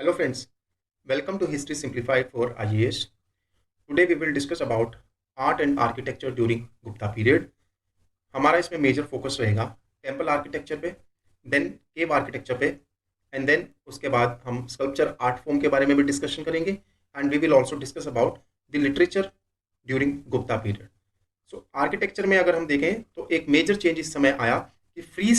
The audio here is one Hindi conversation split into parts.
Hello friends, welcome to History Simplified for IAS. Today we will discuss about art and architecture during Gupta period. हमारा इसमें मेजर फोकस रहेगा टेम्पल आर्किटेक्चर पे, देन केव आर्किटेक्चर पे, एंड देन उसके बाद हम स्कल्पचर आर्ट फॉर्म के बारे में भी डिस्कशन करेंगे and we will also discuss about the literature during Gupta period. So architecture में अगर हम देखें तो एक मेजर चेंज इस समय आया कि फ्री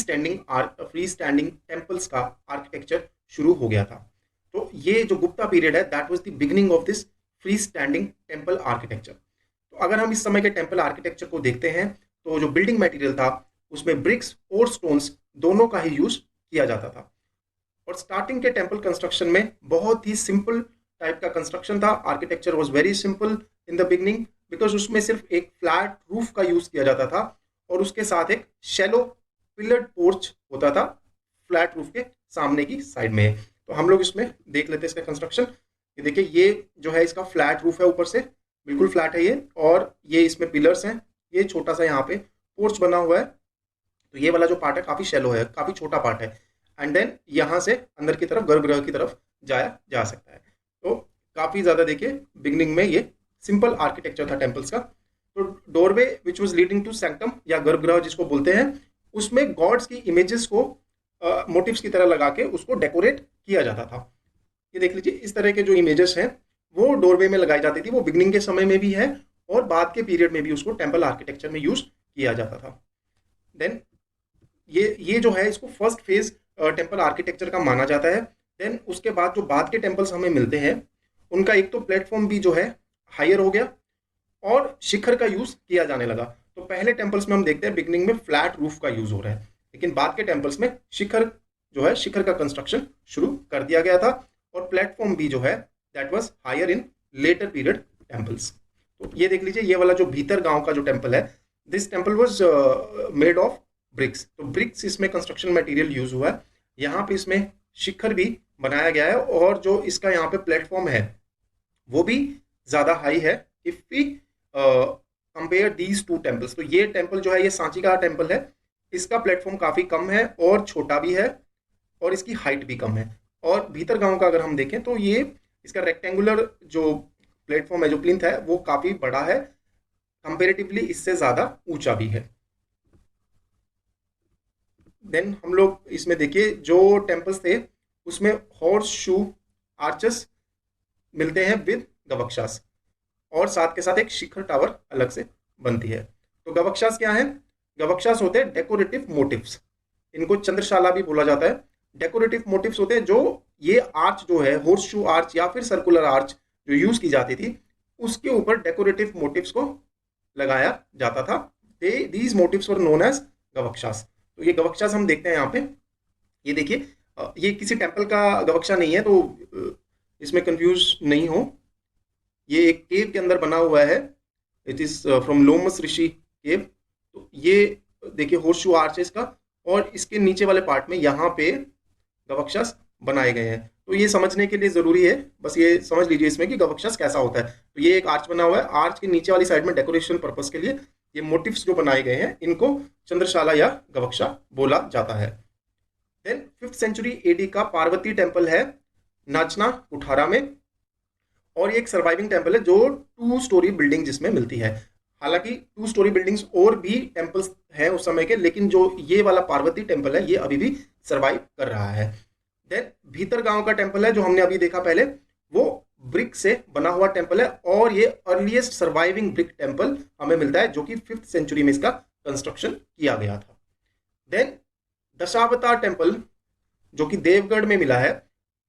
स्टैंडिंग टेम्पल्स का आर्किटेक्चर शुरू हो गया था. तो ये जो गुप्ता पीरियड है that was the beginning of this free standing temple architecture. तो अगर हम इस समय के टेम्पल आर्किटेक्चर को देखते हैं तो जो बिल्डिंग मटेरियल था उसमें ब्रिक्स और स्टोन्स दोनों का ही यूज किया जाता था. और स्टार्टिंग के टेम्पल कंस्ट्रक्शन में बहुत ही सिंपल टाइप का कंस्ट्रक्शन था. Architecture was very simple in the beginning because उसमें सिर्फ एक फ्लैट रूफ का यूज किया जाता था और उसके साथ एक शैलो पिलर्ड पोर्च होता था फ्लैट रूफ के सामने की साइड में. तो हम लोग इसमें देख लेते हैं इसका कंस्ट्रक्शन. ये देखिए, ये जो है इसका फ्लैट रूफ है, ऊपर से बिल्कुल फ्लैट है ये, और ये इसमें पिलर्स हैं. ये छोटा सा यहाँ पे पोर्च बना हुआ है. तो ये वाला जो पार्ट है काफी शैलो है, काफी छोटा पार्ट है. एंड देन यहाँ से अंदर की तरफ गर्भगृह की तरफ जाया जा सकता है. तो काफी ज्यादा देखिए बिगनिंग में ये सिंपल आर्किटेक्चर था टेम्पल्स का. तो doorway which was leading to sanctum या गर्भगृह जिसको बोलते हैं, उसमें गॉड्स की इमेजेस को मोटिव्स की तरह लगा के उसको डेकोरेट किया जाता था. ये देख लीजिए, इस तरह के जो इमेजेस हैं वो डोरवे में लगाई जाती थी. वो बिगनिंग के समय में भी है और बाद के पीरियड में भी उसको टेम्पल आर्किटेक्चर में यूज किया जाता था. देन ये जो है इसको फर्स्ट फेज टेम्पल आर्किटेक्चर का माना जाता है. देन उसके बाद जो बाद के टेम्पल्स हमें मिलते हैं उनका एक तो प्लेटफॉर्म भी जो है हायर हो गया और शिखर का यूज किया जाने लगा. तो पहले टेम्पल्स में हम देखते हैं बिगनिंग में फ्लैट रूफ का यूज हो रहा है, लेकिन बाद के टेम्पल्स में शिखर जो है शिखर का कंस्ट्रक्शन शुरू कर दिया गया था और प्लेटफॉर्म भी जो है that was higher in later period temples. तो ये देख लीजिए, ये वाला जो भीतर गांव का जो टेम्पल है, this temple was made of BRICS. तो ब्रिक्स इसमें कंस्ट्रक्शन मटेरियल यूज हुआ है. यहाँ पे इसमें शिखर भी बनाया गया है और जो इसका यहाँ पे प्लेटफॉर्म है वो भी ज्यादा हाई है if we compare these two temples. तो ये टेम्पल जो है ये सांची का टेम्पल है, इसका प्लेटफॉर्म काफी कम है और छोटा भी है और इसकी हाइट भी कम है. और भीतर गांव का अगर हम देखें तो ये इसका रेक्टेंगुलर जो प्लेटफॉर्म है, जो प्लिंथ है, वो काफी बड़ा है, कंपेरेटिवली इससे ज्यादा ऊंचा भी है. देन हम लोग इसमें देखिए जो टेम्पल्स थे उसमें हॉर्स शू आर्चेस मिलते हैं विद गवक्षास और साथ के साथ एक शिखर टावर अलग से बनती है. तो गवक्षास क्या है? गवक्षास होते हैं डेकोरेटिव मोटिव्स. इनको चंद्रशाला भी बोला जाता है. डेकोरेटिव मोटिव्स होते हैं जो ये आर्च जो है हॉर्स शू आर्च या फिर सर्कुलर आर्च जो यूज की जाती थी उसके ऊपर डेकोरेटिव मोटिव्स को लगाया जाता था. These motives were known as गवक्षास. तो ये गवक्षास हम देखते हैं यहाँ पे. ये देखिए, ये किसी टेम्पल का गवक्षा नहीं है, तो इसमें कंफ्यूज नहीं हो. ये एक केव के अंदर बना हुआ है. इट इज फ्रॉम लोमस ऋषि केव. तो ये देखिए होर्सशू आर्च है इसका और इसके नीचे वाले पार्ट में यहाँ पे गवक्षास बनाए गए हैं. तो ये समझने के लिए जरूरी है, बस ये समझ लीजिए इसमें कि गवक्षास कैसा होता है. तो ये एक आर्च बना हुआ है, आर्च के नीचे वाली साइड में डेकोरेशन पर्पस के लिए ये मोटिव्स जो बनाए गए हैं इनको चंद्रशाला या गवक्षा बोला जाता है. देन 5th सेंचुरी एडी का पार्वती टेम्पल है नाचना कुठारा में और ये एक सर्वाइविंग टेम्पल है जो 2 स्टोरी बिल्डिंग जिसमें मिलती है. हालांकि 2 स्टोरी बिल्डिंग्स और भी टेम्पल्स हैं उस समय के, लेकिन जो ये वाला पार्वती टेम्पल है ये अभी भी सर्वाइव कर रहा है. देन भीतर गांव का टेम्पल है जो हमने अभी देखा पहले, वो ब्रिक से बना हुआ टेम्पल है और ये अर्लीस्ट सर्वाइविंग ब्रिक टेम्पल हमें मिलता है जो कि 5th सेंचुरी में इसका कंस्ट्रक्शन किया गया था. देन दशावतार टेम्पल जो कि देवगढ़ में मिला है,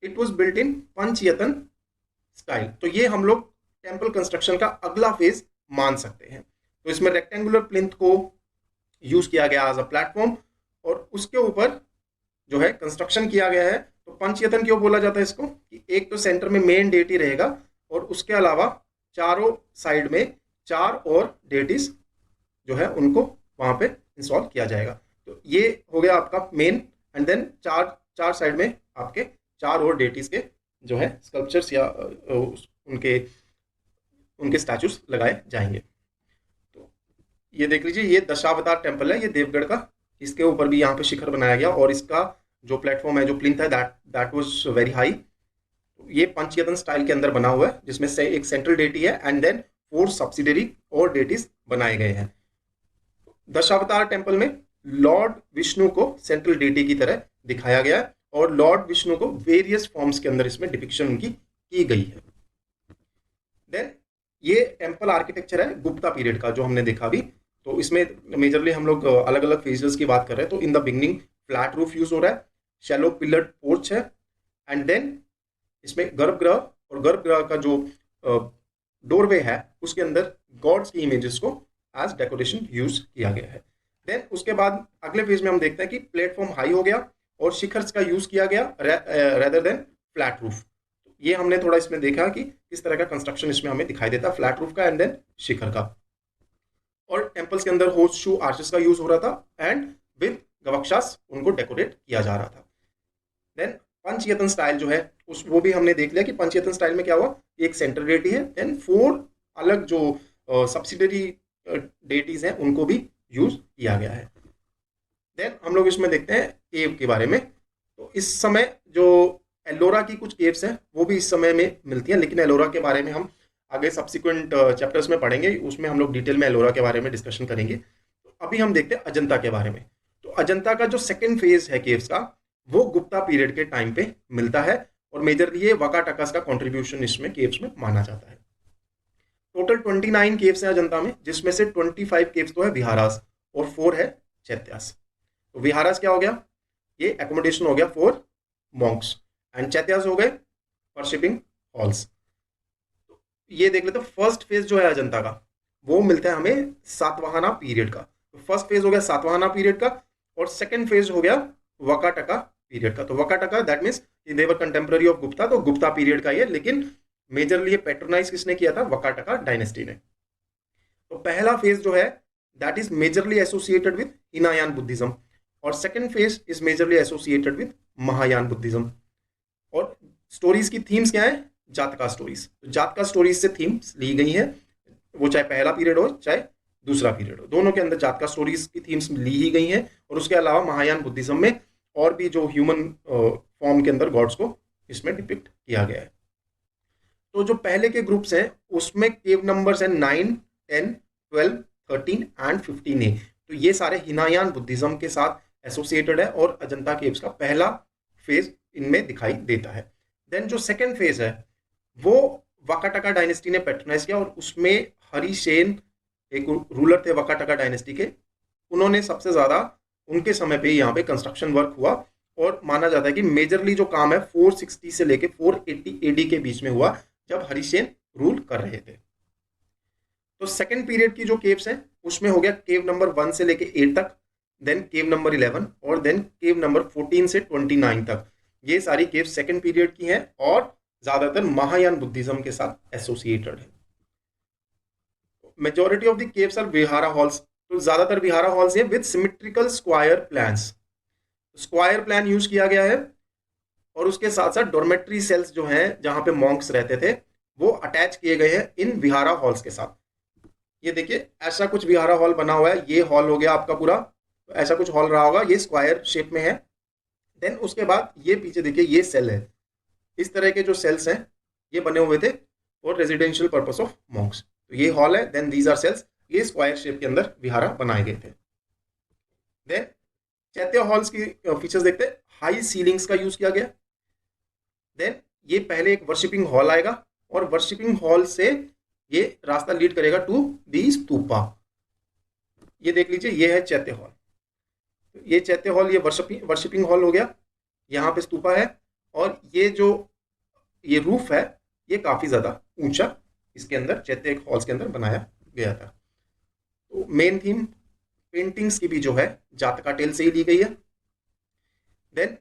it was built in panchayatana style. तो ये हम लोग टेम्पल कंस्ट्रक्शन का अगला फेज मान सकते हैं. तो इसमें रेक्टेंगुलर प्लिंथ को यूज किया गया एज अ प्लेटफॉर्म और उसके ऊपर जो है कंस्ट्रक्शन किया गया है. तो पंचयतन क्यों बोला जाता है इसको कि एक तो सेंटर में मेन डेटी रहेगा और उसके अलावा चारों साइड में 4 और डेटीज जो है उनको वहां पे इंस्टॉल किया जाएगा. तो ये हो गया आपका मेन. एंड देन चार साइड में आपके 4 और डेटीज के जो है स्कल्पचर्स या उनके उनके स्टैचूज लगाए जाएंगे. तो ये देख लीजिए, ये दशावतार टेम्पल है, ये देवगढ़ का. इसके ऊपर भी यहाँ पे शिखर बनाया गया और इसका जो प्लेटफॉर्म है, जो प्लिंथ है, दैट वाज वेरी हाई. ये पंचयतन स्टाइल के अंदर बना हुआ है, जिसमें से एक सेंट्रल डेटी है एंड देन 4 सब्सिडरी और डेटीज बनाए गए हैं। दशावतार टेम्पल में लॉर्ड विष्णु को सेंट्रल डेटी की तरह दिखाया गया है और लॉर्ड विष्णु को वेरियस फॉर्म्स के अंदर इसमें डिपिक्शन उनकी की गई है। देन ये टेम्पल आर्किटेक्चर है गुप्ता पीरियड का, जो हमने देखा भी। तो इसमें मेजरली हम लोग अलग अलग फेजेस की बात कर रहे हैं। तो in the beginning flat roof use हो रहा है, शैलो पिलर्ड पोर्च है, एंड देन इसमें गर्भगृह, और गर्भगृह का जो डोरवे है उसके अंदर गॉड्स की इमेजेस को एज डेकोरेशन यूज किया गया है। देन उसके बाद अगले फेज में हम देखते हैं कि प्लेटफॉर्म हाई हो गया और शिखर्स का यूज किया गया रेदर देन फ्लैट रूफ। ये हमने थोड़ा इसमें देखा कि किस तरह का कंस्ट्रक्शन इसमें हमें दिखाई देता है, फ्लैट रूफ का एंड देन शिखर का। और टेम्पल्स के अंदर होस्ट शू आर्चेस का यूज हो रहा था एंड विद गवक्षास उनको डेकोरेट किया जा रहा था। देन पंचयतन स्टाइल जो है उस वो भी हमने देख लिया कि पंचयतन स्टाइल में क्या हुआ, एक सेंट्रल डेटी है, देन 4 अलग जो सब्सिडरी डेटीज हैं उनको भी यूज किया गया है। देन हम लोग इसमें देखते हैं केव के बारे में। तो इस समय जो एलोरा की कुछ केव्स हैं वो भी इस समय में मिलती हैं, लेकिन एलोरा के बारे में हम आगे सब्सिक्वेंट चैप्टर्स में पढ़ेंगे, उसमें हम लोग डिटेल में एलोरा के बारे में डिस्कशन करेंगे। तो अभी हम देखते हैं अजंता के बारे में। तो अजंता का जो सेकेंड फेज है केव्स का, वो गुप्ता पीरियड के टाइम पे मिलता है और मेजरली ये वाकाटकास का कंट्रीब्यूशन इसमें केव्स में माना जाता है। टोटल 29 केव्स हैं अजंता में, जिसमें से 25 केव्स तो है विहारास और 4 है चैत्यास। तो विहारास क्या हो गया, ये एकोमोडेशन हो गया फॉर मॉन्क्स, एंड चैत्यास हो गए वर्शिपिंग हॉल्स। ये देख लेते, फर्स्ट फेज जो है अजंता का वो मिलता है हमें सातवाहना पीरियड का। तो फर्स्ट फेज हो गया सातवाहना पीरियड का और सेकंड फेज हो गया वकाटका पीरियड का। तो Vakataka that means they were contemporary of Gupta, तो गुप्ता पीरियड का ये, लेकिन मेजरली ये पैट्रोनाइज किसने किया था, वकाटका डायनेस्टी ने। तो पहला फेज जो है that is majorly associated with Hinayana Buddhism और second phase is majorly associated with Mahayana Buddhism. और स्टोरीज की थीम्स क्या है, जातका स्टोरीज। तो जातका स्टोरीज से थीम्स ली गई है, वो चाहे पहला पीरियड हो चाहे दूसरा पीरियड हो, दोनों के अंदर जातका स्टोरीज की थीम्स ली ही गई हैं। और उसके अलावा महायान बुद्धिज्म में और भी जो ह्यूमन फॉर्म के अंदर गॉड्स को इसमें डिपिक्ट किया गया है। तो जो पहले के ग्रुप्स हैं उसमें केव नंबर्स हैं 9, 10, 12, 13 एंड 15A। तो ये सारे हिनायान बुद्धिज्म के साथ एसोसिएटेड है और अजंता केव्स का पहला फेज इनमें दिखाई देता है। देन जो सेकेंड फेज है वो वाकाटका डायनेस्टी ने पैट्रोनाइज किया और उसमें हरिसेन एक रूलर थे वाकाटका डायनेस्टी के, उन्होंने सबसे ज्यादा उनके समय पे यहाँ पे कंस्ट्रक्शन वर्क हुआ और माना जाता है कि मेजरली जो काम है 460 से लेके 480 AD के बीच में हुआ, जब हरिसेन रूल कर रहे थे। तो सेकेंड पीरियड की जो केव्स हैं उसमें हो गया केव नंबर 1 से लेके 8 तक, देन केव नंबर 11 और देन केव नंबर 14 से 29 तक। ये सारी केव सेकेंड पीरियड की हैं और ज्यादातर महायान बुद्धिज्म के साथ एसोसिएटेड है। Majority of the caves are vihara halls. तो ज्यादातर विहारा हॉल्स हैं with symmetrical square plans. Square plan use किया गया है और उसके साथ साथ डॉर्मेट्री सेल्स जो हैं जहां पे मॉन्क्स रहते थे वो अटैच किए गए हैं इन विहारा हॉल्स के साथ। ये देखिए ऐसा कुछ विहारा हॉल बना हुआ है, ये हॉल हो गया आपका पूरा, तो ऐसा कुछ हॉल रहा होगा, ये स्क्वायर शेप में है। देन उसके बाद ये पीछे देखिए ये सेल है, इस तरह के जो सेल्स हैं ये बने हुए थे for residential purpose of Monks. तो ये हॉल है, देन दीज आर सेल्स, ये स्क्वायर शेप के अंदर विहारा बनाए गए थे। देन चैत्य हॉल्स की फीचर्स देखते हैं, हाई सीलिंग्स का यूज किया गया। देन ये पहले एक वर्शिपिंग हॉल आएगा और वर्शिपिंग हॉल से ये रास्ता लीड करेगा टू दी स्तूपा। ये देख लीजिए ये है चैत्य हॉल, ये चैत्य हॉल, ये वर्शिपिंग हॉल हो गया, यहाँ पे स्तूपा है और ये जो ये रूफ है ये काफी ज्यादा ऊंचा इसके अंदर चैत्य हॉल्स के अंदर बनाया गया था। तो मेन थीम पेंटिंग्स की भी जो है जातका टेल से ही ली गई है। देन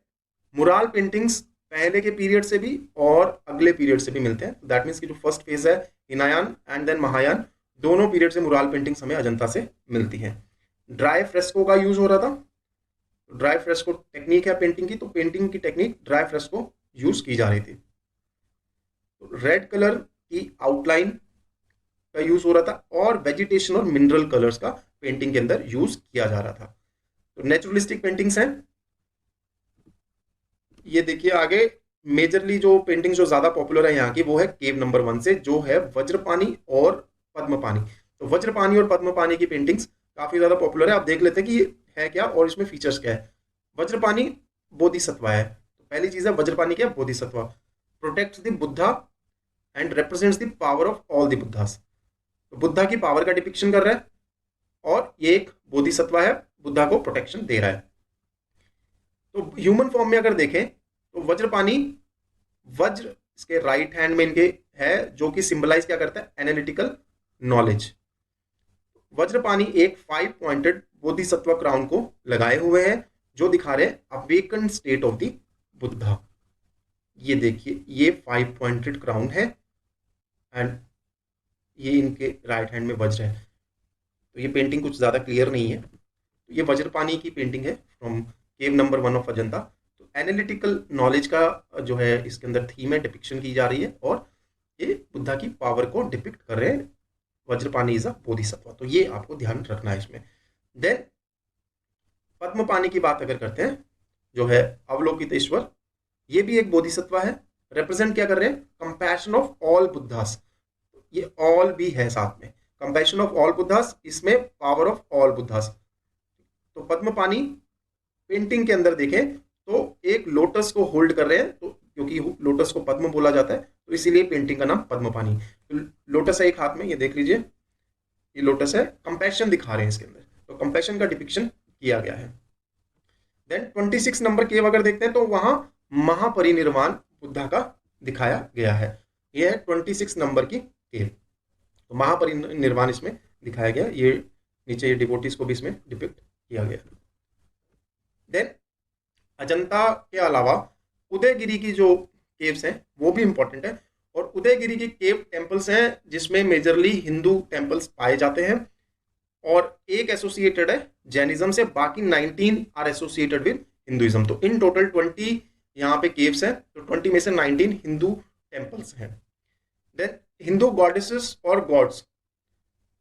मुराल पेंटिंग्स पहले के पीरियड से भी और अगले पीरियड से भी मिलते हैं। दैट मीन्स कि जो फर्स्ट फेज है हिनायान एंड देन महायान, दोनों पीरियड से मुराल पेंटिंग्स हमें अजंता से मिलती हैं। ड्राई फ्रेस्को का यूज हो रहा था, ड्राई फ्रेस्को टेक्निक है पेंटिंग की, तो पेंटिंग की टेक्निक ड्राई फ्रेस्को यूज की जा रही थी। रेड कलर की आउटलाइन का यूज हो रहा था और वेजिटेशन और मिनरल कलर्स का पेंटिंग के अंदर यूज किया जा रहा था। तो नेचुरलिस्टिक पेंटिंग्स हैं, ये देखिए आगे मेजरली जो पेंटिंग जो ज्यादा पॉपुलर है यहाँ की वो है केव नंबर 1 से, जो है वज्रपानी और पद्मपानी। तो वज्रपानी और पद्मपानी की पेंटिंग्स काफी ज्यादा पॉपुलर है। आप देख लेते हैं कि ये है क्या और इसमें फीचर्स क्या है। वज्रपानी बोधिसत्वा है। तो पहली चीज है वज्रपानी क्या, Bodhisattva, protects the Buddha and represents the power of all the Buddhas. तो बुद्धा की पावर का डिपिक्शन कर रहा है और ये एक बोधिसत्वा है, बुद्धा को प्रोटेक्शन दे रहा है। तो ह्यूमन फॉर्म में अगर देखें तो वज्रपानी, वज्र इसके राइट हैंड में इनके है, जो कि सिंबलाइज क्या करता है, एनालिटिकल नॉलेज। वज्रपानी एक 5 पॉइंटेड बोधिसत्व क्राउन को लगाए हुए हैं, जो दिखा रहे हैं awaken state of the Buddha. ये देखिए, ये 5 पॉइंटेड क्राउन है एंड ये इनके राइट हैंड में वज्र है। तो ये पेंटिंग कुछ ज्यादा क्लियर नहीं है। तो ये वज्रपानी की पेंटिंग है from cave number 1 of Ajanta. तो एनालिटिकल नॉलेज का जो है इसके अंदर थीम है, डिपिक्शन की जा रही है और ये बुद्धा की पावर को डिपिक्ट कर रहे हैं। वज्रपानी इज अ बोधिसत्व, तो ये आपको ध्यान रखना है इसमें। देन पद्मपानी की बात अगर करते हैं, जो है अवलोकित ईश्वर, ये भी एक बोधिसत्व है। रिप्रेजेंट क्या कर रहे हैं, कंपैशन ऑफ ऑल बुद्धास। ये ऑल भी है साथ में, कंपैशन ऑफ ऑल बुद्धास, इसमें पावर ऑफ ऑल बुद्धास। तो पद्मपानी पेंटिंग के अंदर देखें तो एक लोटस को होल्ड कर रहे हैं, तो क्योंकि लोटस को पद्म बोला जाता है तो इसीलिए पेंटिंग का नाम पद्मपानी। तो लोटस है एक हाथ में, ये देख लीजिए, ये लोटस है, कंपैशन दिखा रहे हैं इसके अंदर, तो कंपैशन का डिपिक्शन किया गया है। देन 26 नंबर केव अगर देखते हैं तो वहां महापरिनिर्वाण बुद्धा का दिखाया गया है। यह है 26 नंबर की केव। तो महापरिनिर्वाण इसमें दिखाया गया, ये नीचे ये डिवोटीज को भी इसमें डिपिक्ट किया गया। देन अजंता के अलावा उदयगिरी की जो केव्स हैं वो भी इंपॉर्टेंट है। और उदयगिरी की केव टेम्पल्स हैं जिसमें मेजरली हिंदू टेम्पल्स पाए जाते हैं और एक एसोसिएटेड है जैनिज्म से, बाकी 19 आर एसोसिएटेड विद हिंदुइज्म। तो इन टोटल 20 यहाँ पे केव्स हैं, तो 20 में से 19 हिंदू टेम्पल्स हैं। देन हिंदू गॉडेसेस और गॉड्स,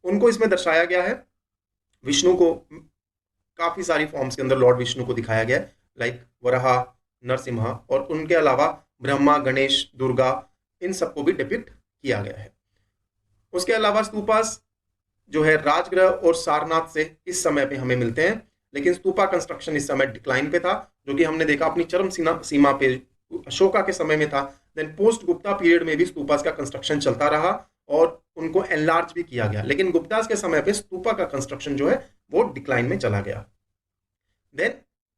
उनको इसमें दर्शाया गया है। विष्णु को काफी सारी फॉर्म्स के अंदर लॉर्ड विष्णु को दिखाया गया है, लाइक वराहा, नरसिम्हा, और उनके अलावा ब्रह्मा, गणेश, दुर्गा, इन सबको भी डिपिक्ट किया गया है। उसके अलावा स्तूपास जो है राजगृह और सारनाथ से इस समय पे हमें मिलते हैं, लेकिन स्तूपा कंस्ट्रक्शन इस समय डिक्लाइन पे था, जो कि हमने देखा अपनी चरम सीमा पे अशोका के समय में था। देन पोस्ट गुप्ता पीरियड में भी स्तूपास का कंस्ट्रक्शन चलता रहा और उनको एनलार्ज भी किया गया, लेकिन गुप्तास के समय पे स्तूपा का कंस्ट्रक्शन जो है वो डिक्लाइन में चला गया। देन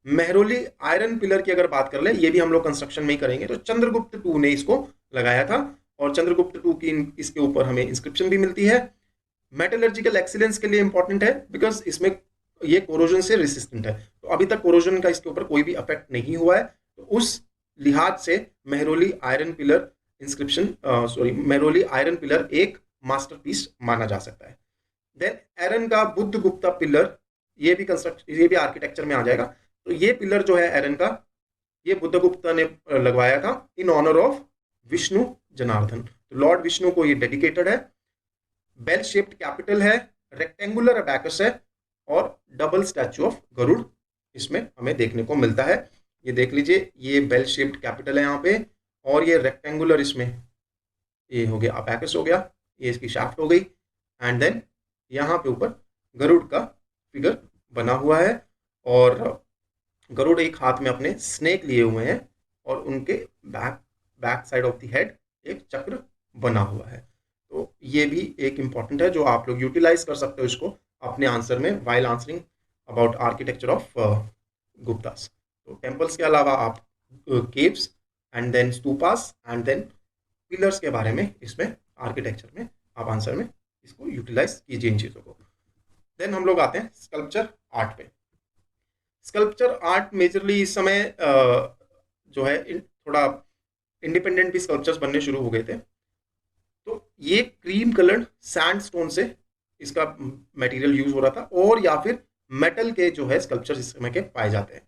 मेहरौली आयरन पिलर की अगर बात कर ले, ये भी हम लोग कंस्ट्रक्शन में ही करेंगे, तो चंद्रगुप्त टू ने इसको लगाया था और चंद्रगुप्त टू की इसके ऊपर हमें इंस्क्रिप्शन भी मिलती है। मेटलर्जिकल एक्सीलेंस के लिए इंपॉर्टेंट है बिकॉज इसमें ये कोरोजन से रेसिस्टेंट है, तो अभी तक कोरोजन का इसके ऊपर कोई भी इफेक्ट नहीं हुआ है, तो उस लिहाज से Mehrauli iron pillar Mehrauli iron pillar एक मास्टरपीस माना जा सकता है। देन एरन का बुद्ध गुप्ता पिलर, ये भी आर्किटेक्चर में आ जाएगा। तो ये पिलर जो है एरन का, ये बुद्ध गुप्ता ने लगवाया था in honour of Vishnu Janardan. तो लॉर्ड विष्णु को ये डेडिकेटेड है। बेल शेप्ड कैपिटल है, रेक्टेंगुलर अबैकस है और डबल स्टैचू ऑफ गरुड़ इसमें हमें देखने को मिलता है। ये देख लीजिए, ये बेल शेप्ड कैपिटल है यहाँ पे और ये रेक्टेंगुलर, इसमें ये हो गया अबैकस हो गया, ये इसकी शाफ्ट हो गई एंड देन यहाँ पे ऊपर गरुड़ का फिगर बना हुआ है और गरुड़ एक हाथ में अपने स्नेक लिए हुए हैं और उनके back side of the head एक चक्र बना हुआ है। तो ये भी एक इंपॉर्टेंट है जो आप लोग यूटिलाइज कर सकते हो इसको अपने आंसर में while answering about architecture of Guptas. तो टेम्पल्स के अलावा आप caves and then stupas and then pillars के बारे में इसमें आर्किटेक्चर में आप आंसर में इसको यूटिलाइज कीजिए इन चीज़ों को। देन हम लोग आते हैं स्कल्पचर आर्ट पे। स्कल्पचर आर्ट मेजरली इस समय जो है थोड़ा इंडिपेंडेंट भी स्कल्पचर्स बनने शुरू हो गए थे। तो ये क्रीम कलर्ड सैंडस्टोन से इसका मटेरियल यूज हो रहा था और या फिर मेटल के जो है स्कल्पचर्स इस समय के पाए जाते हैं।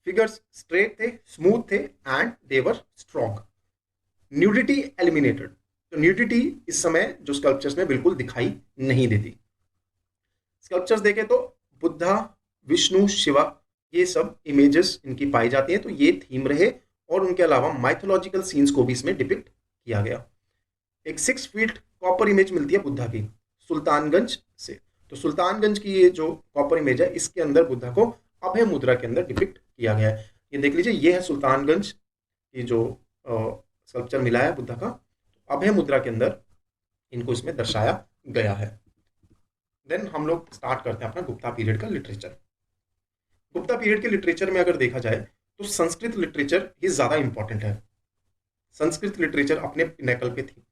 फिगर्स स्ट्रेट थे, स्मूथ थे and they were strong. Nudity eliminated, तो न्यूडिटी इस समय जो स्कल्पचर्स में बिल्कुल दिखाई नहीं देती। स्कल्पचर्स देखें तो बुद्धा, विष्णु, शिवा, ये सब इमेजेस इनकी पाई जाती हैं, तो ये थीम रहे और उनके अलावा माइथोलॉजिकल सीन्स को भी इसमें डिपिक्ट किया गया। एक 6 फीट कॉपर इमेज मिलती है बुद्धा की सुल्तानगंज से। तो सुल्तानगंज की ये जो कॉपर इमेज है, इसके अंदर बुद्धा को अभय मुद्रा के अंदर डिपिक्ट किया गया है। ये देख लीजिए, ये है सुल्तानगंज की जो स्कल्पचर मिला है बुद्धा का, अभय मुद्रा के अंदर इनको इसमें दर्शाया गया है। देन हम लोग स्टार्ट करते हैं अपना गुप्ता पीरियड का लिटरेचर। गुप्ता पीरियड के लिटरेचर में अगर देखा जाए तो संस्कृत लिटरेचर ही ज्यादा इंपॉर्टेंट है। संस्कृत लिटरेचर अपने पिनेकल पे थी।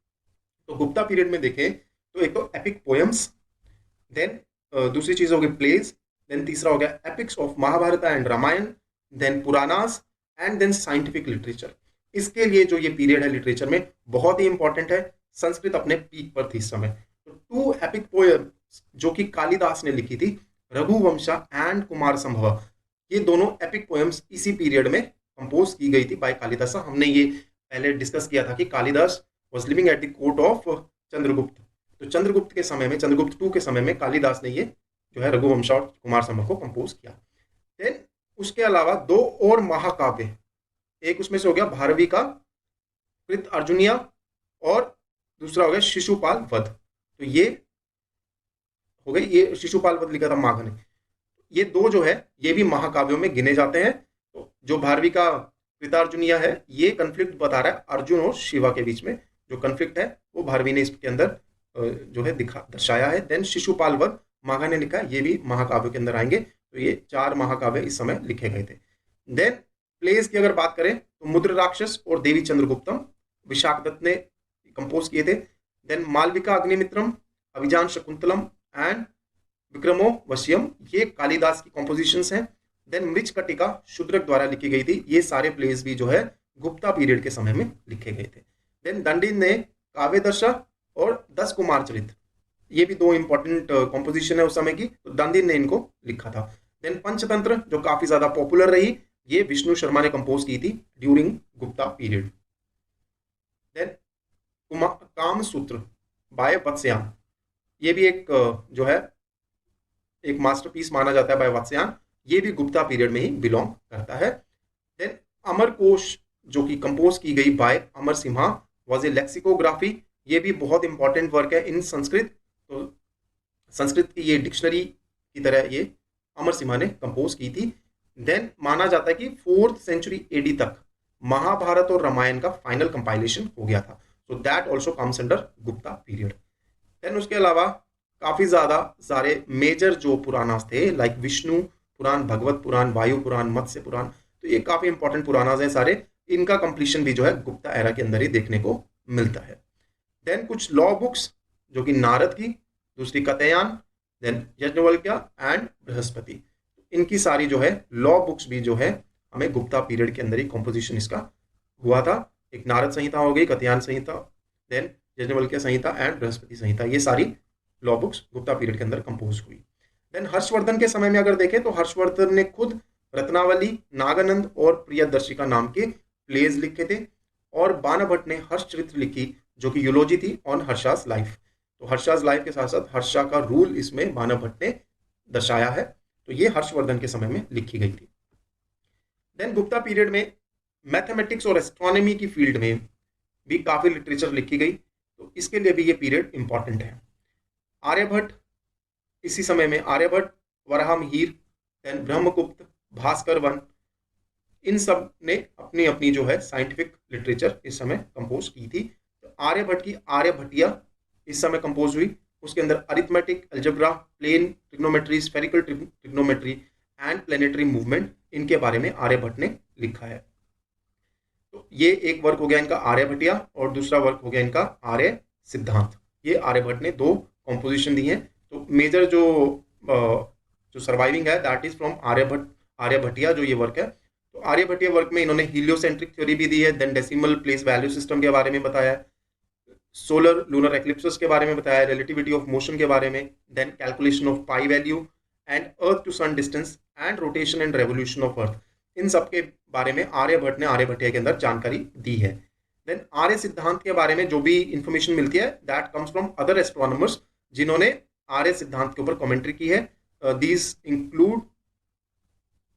तो गुप्ता पीरियड में देखें तो एक तो एपिक पोएम्स, देन दूसरी चीज हो गई प्लेज, देन तीसरा हो गया epics of Mahabharata and Ramayana, then Puranas and then scientific literature. इसके लिए जो ये पीरियड है लिटरेचर में बहुत ही इंपॉर्टेंट है। संस्कृत अपने पीक पर थी इस समय। तो 2 एपिक पोएम जो कि कालिदास ने लिखी थी, रघुवंशा एंड कुमार संभव, ये दोनों एपिक पोएम्स इसी पीरियड में कंपोज की गई थी बाय कालिदास। हमने ये पहले डिस्कस किया था कि Kalidas was living at the court of Chandragupta. तो चंद्रगुप्त के समय में, चंद्रगुप्त II के समय में कालिदास ने ये जो है रघुवंशा और कुमार संभव को कंपोज किया। देन उसके अलावा 2 और महाकाव्य, एक उसमें से हो गया भारवी का कृत अर्जुनिया और दूसरा हो गया शिशुपाल वध। तो ये हो गई, ये शिशुपाल वध लिखा था माघ ने। ये 2 जो है ये भी महाकाव्यों में गिने जाते हैं। तो जो भारवी का कृतार्जुनिया है, ये कन्फ्लिक्ट बता रहा है अर्जुन और शिवा के बीच में जो कन्फ्लिक्ट है वो भारवी ने इसके अंदर जो है दर्शाया है। देन शिशुपाल वध माघा ने लिखा, ये भी महाकाव्य के अंदर आएंगे। तो ये 4 महाकाव्य इस समय लिखे गए थे। देन प्लेस की अगर बात करें तो मुद्र राक्षस और देवी चंद्रगुप्तम विशाख दत्त ने कंपोज किए थे। Then Malavikagnimitram, Abhijnana Shakuntalam and Vikramorvashiyam, ये कालिदास की कॉम्पोजिशंस हैं। देन मृच्छकटिका शूद्रक द्वारा लिखी गई थी। ये सारे प्लेस भी जो है गुप्ता पीरियड के समय में लिखे गए थे। देन दंडी ने काव्य दर्शा और 10 कुमार चरित्र, ये भी 2 इंपॉर्टेंट कॉम्पोजिशन है उस समय की। तो दंडी ने इनको लिखा था। देन पंचतंत्र जो काफी ज्यादा पॉपुलर रही, ये विष्णु शर्मा ने कंपोज की थी ड्यूरिंग गुप्ता पीरियड। देन काम सूत्र बाय वत्स्यायन, ये भी एक जो है एक मास्टरपीस माना जाता है बाय वत्स्यायन। ये भी गुप्ता पीरियड में ही बिलोंग करता है। देन अमरकोश जो कि कंपोज की गई by Amar Simha was a lexicography, ये भी बहुत इंपॉर्टेंट वर्क है इन संस्कृत। तो संस्कृत की ये डिक्शनरी की तरह ये अमर सिम्हा ने कंपोज की थी। देन माना जाता है कि 4th सेंचुरी AD तक महाभारत और रामायण का फाइनल कंपाइलेशन हो गया था। So that also comes under Gupta period. Then उसके अलावा काफी ज्यादा सारे मेजर जो पुराणास थे, लाइक विष्णु पुराण, भगवत पुराण, वायु पुराण, मत्स्य पुराण, तो ये काफी इंपॉर्टेंट पुराणास हैं सारे। इनका कंप्लीशन भी जो है गुप्ता एरा के अंदर ही देखने को मिलता है। देन कुछ लॉ बुक्स जो कि नारद की, दूसरी कतयान, देन यज्ञवल्क्य एंड बृहस्पति, इनकी सारी जो है लॉ बुक्स भी जो है हमें गुप्ता पीरियड के अंदर ही कॉम्पोजिशन इसका हुआ था। एक नारद संहिता हो गई, कतयान संहिता, then Yajnavalkya Samhita and Brihaspati संहिता, ये सारी लॉ बुक्स गुप्ता पीरियड के अंदर कंपोज हुई। देन हर्षवर्धन के समय में अगर देखें तो हर्षवर्धन ने खुद रत्नावली, नागानंद और प्रियदर्शिका नाम के प्लेज लिखे थे। और बाणभट्ट ने हर्षचरित्र लिखी जो कि यूलोजी थी ऑन हर्षास लाइफ। तो हर्षास लाइफ के साथ साथ हर्षा का रूल इसमें बाणभट्ट ने दर्शाया है। तो ये हर्षवर्धन के समय में लिखी गई थी। देन गुप्ता पीरियड में मैथमेटिक्स और एस्ट्रोनॉमी की फील्ड में भी काफी लिटरेचर लिखी गई। तो इसके लिए भी ये पीरियड इंपॉर्टेंट है। आर्यभट्ट, इसी समय में आर्यभट्ट, वराहमिहिर, देन ब्रह्मगुप्त, भास्कर वन, इन सब ने अपनी अपनी जो है साइंटिफिक लिटरेचर इस समय कंपोज की थी। तो आर्यभट्ट की आर्यभट्टिया इस समय कंपोज हुई। उसके अंदर arithmetic, algebra, plane trigonometry, spherical trigonometry and planetary movement, इनके बारे में आर्यभट्ट ने लिखा है। तो ये एक वर्क हो गया इनका आर्यभट्टिया, और दूसरा वर्क हो गया इनका आर्य सिद्धांत। ये आर्यभट्ट ने 2 कॉम्पोजिशन दी हैं। तो मेजर जो सर्वाइविंग है दैट इज फ्रॉम आर्यभट्टिया जो ये वर्क है। तो आर्यभट्टिया वर्क में इन्होंने हीलियोसेंट्रिक थ्योरी भी दी है, then decimal place value system के बारे में बताया है, सोलर लूनर एक्लिप्सेस के बारे में बताया, रिलेटिविटी ऑफ मोशन के बारे में, then calculation of pi value and earth to sun distance and rotation and revolution of earth, इन सब के बारे में आर्यभट्ट ने आर्यभट्टिया के अंदर जानकारी दी है। देन आर्य सिद्धांत के बारे में जो भी इंफॉर्मेशन मिलती है that comes from other astronomers जिन्होंने आर्य सिद्धांत के ऊपर कमेंट्री की है। These include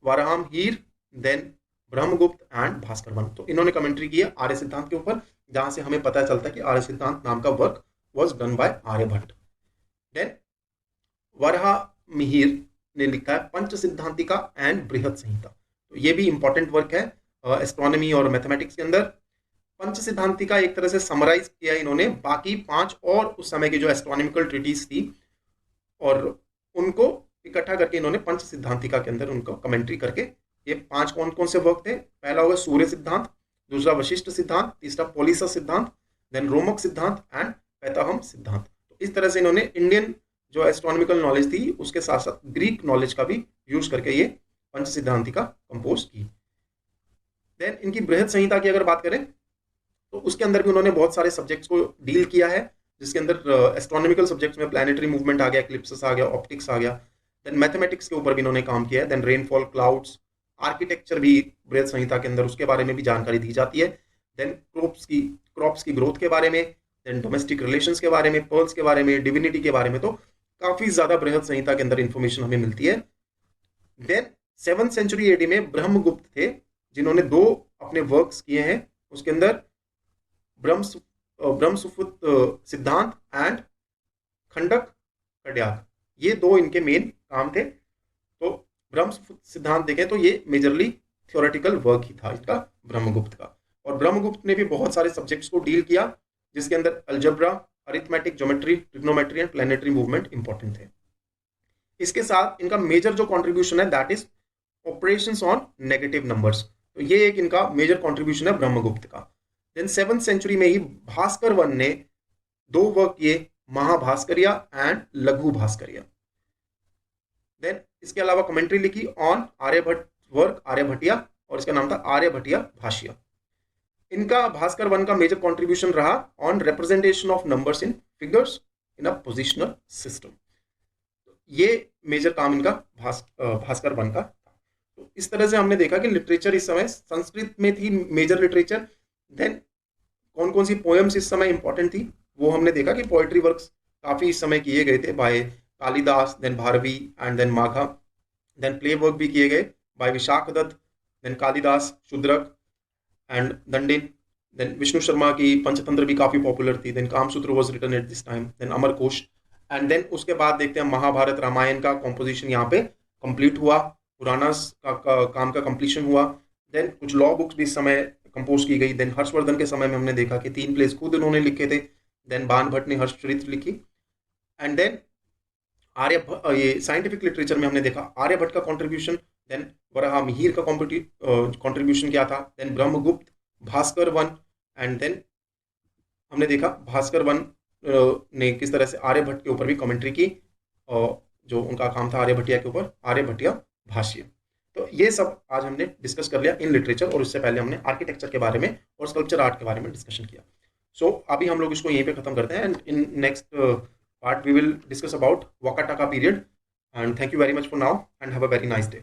Varahamihira, then Brahmagupta and Bhaskara one. तो इन्होंने कमेंट्री की है आर्य सिद्धांत के ऊपर, जहां से हमें पता चलता है कि आर्य सिद्धांत नाम का work was done by Aryabhata. Then Varaha Mihira ने लिखा है पंच सिद्धांतिका एंड बृहद संहिता। तो ये भी इंपॉर्टेंट वर्क है एस्ट्रोनॉमी और मैथमेटिक्स के अंदर। पंच सिद्धांतिका एक तरह से समराइज किया इन्होंने बाकी 5 और उस समय की जो एस्ट्रोनॉमिकल ट्रिटीज थी, और उनको इकट्ठा करके इन्होंने पंच सिद्धांतिका के अंदर उनको कमेंट्री करके ये 5 कौन कौन से वर्क थे। पहला होगा सूर्य सिद्धांत, दूसरा वशिष्ठ सिद्धांत, तीसरा पोलिसा सिद्धांत, देन रोमक सिद्धांत एंड पैताहम सिद्धांत। तो इस तरह से इन्होंने इंडियन जो एस्ट्रोनॉमिकल नॉलेज थी उसके साथ साथ ग्रीक नॉलेज का भी यूज करके ये पंच सिद्धांतिका कंपोज की। देन इनकी बृहद संहिता की अगर बात करें तो उसके अंदर भी उन्होंने बहुत सारे सब्जेक्ट्स को डील किया है, जिसके अंदर एस्ट्रोनॉमिकल सब्जेक्ट्स में प्लैनेटरी मूवमेंट आ गया, एक्लिप्सेस आ गया, ऑप्टिक्स आ गया। देन मैथमेटिक्स के ऊपर भी इन्होंने काम किया है। देन रेनफॉल, क्लाउड्स, आर्किटेक्चर भी बृहद संहिता के अंदर उसके बारे में भी जानकारी दी जाती है। देन क्रॉप्स की ग्रोथ के बारे में, देन डोमेस्टिक रिलेशंस के बारे में, पर्ल्स के बारे में, डिविनिटी के बारे में, तो काफी ज्यादा बृहद संहिता के अंदर इंफॉर्मेशन हमें मिलती है। देन 7th सेंचुरी एडी में ब्रह्मगुप्त थे जिन्होंने 2 अपने वर्क्स किए हैं। उसके अंदर ब्रह्मसुफुत सिद्धांत एंड खंडक कड्याक, ये 2 इनके मेन काम थे। तो ब्रह्मसुफुत सिद्धांत देखें तो ये मेजरली थ्योरेटिकल वर्क ही था इसका, ब्रह्मगुप्त का। और ब्रह्मगुप्त ने भी बहुत सारे सब्जेक्ट्स को डील किया, जिसके अंदर algebra, arithmetic, geometry, trigonometry and planetary movement important थे। इसके साथ इनका मेजर जो कंट्रीब्यूशन है that is operations on negative numbers. तो ये एक इनका मेजर कंट्रीब्यूशन है ब्रह्मगुप्त का। देन 7th सेंचुरी में ही भास्कर वन ने 2 वर्क किए, महाभास्करिया एंड लघु भास्करिया। देन इसके अलावा कमेंट्री लिखी ऑन आर्यभट्ट वर्क आर्यभट्टिया, और इसका नाम था आर्यभट्टिया भाष्य। इनका भास्कर वन का मेजर कंट्रीब्यूशन रहा on representation of numbers in figures in a positional system. ये मेजर काम इनका भास्कर वन का था। तो इस तरह से हमने देखा कि लिटरेचर इस समय संस्कृत में थी मेजर लिटरेचर। देन कौन कौन सी पोएम्स इस समय इंपॉर्टेंट थी वो हमने देखा कि पोएट्री वर्क्स काफी इस समय किए गए थे by Kalidasa, then Bharavi and then Magha. Then play work भी किए गए by Vishakhadatta, then Kalidasa, Shudraka and Dandin. Then Vishnu Sharma की पंचतंत्र भी काफी पॉपुलर थी। Then Kamasutra was written at this time. Then Amarkosh. And then उसके बाद देखते हैं महाभारत रामायण का कॉम्पोजिशन यहाँ पे कंप्लीट हुआ, पुराणास का काम का कंप्लीशन हुआ। देन कुछ लॉ बुक्स भी इस समय कंपोज की गई। देन हर्षवर्धन के समय में हमने देखा कि 3 प्लेस खुद उन्होंने लिखे थे। देन बाणभट्ट ने हर्षचरित्र लिखी। एंड देन ये साइंटिफिक लिटरेचर में हमने देखा आर्यभट्ट का कॉन्ट्रीब्यूशन। देन वराह मिहिर का कॉन्ट्रीब्यूशन क्या था। Then Brahmagupta, Bhaskara one, and then हमने देखा भास्कर वन ने किस तरह से आर्यभट्ट के ऊपर भी कमेंट्री की, और जो उनका काम था आर्यभट्टिया के ऊपर, आर्यभट्टिया भाष्य। तो ये सब आज हमने डिस्कस कर लिया इन लिटरेचर, और उससे पहले हमने आर्किटेक्चर के बारे में और स्कल्पचर आर्ट के बारे में डिस्कशन किया। सो अभी हम लोग इसको यहीं पे खत्म करते हैं, and in next part we will discuss about Vakataka period. And thank you very much for now and have a very nice day.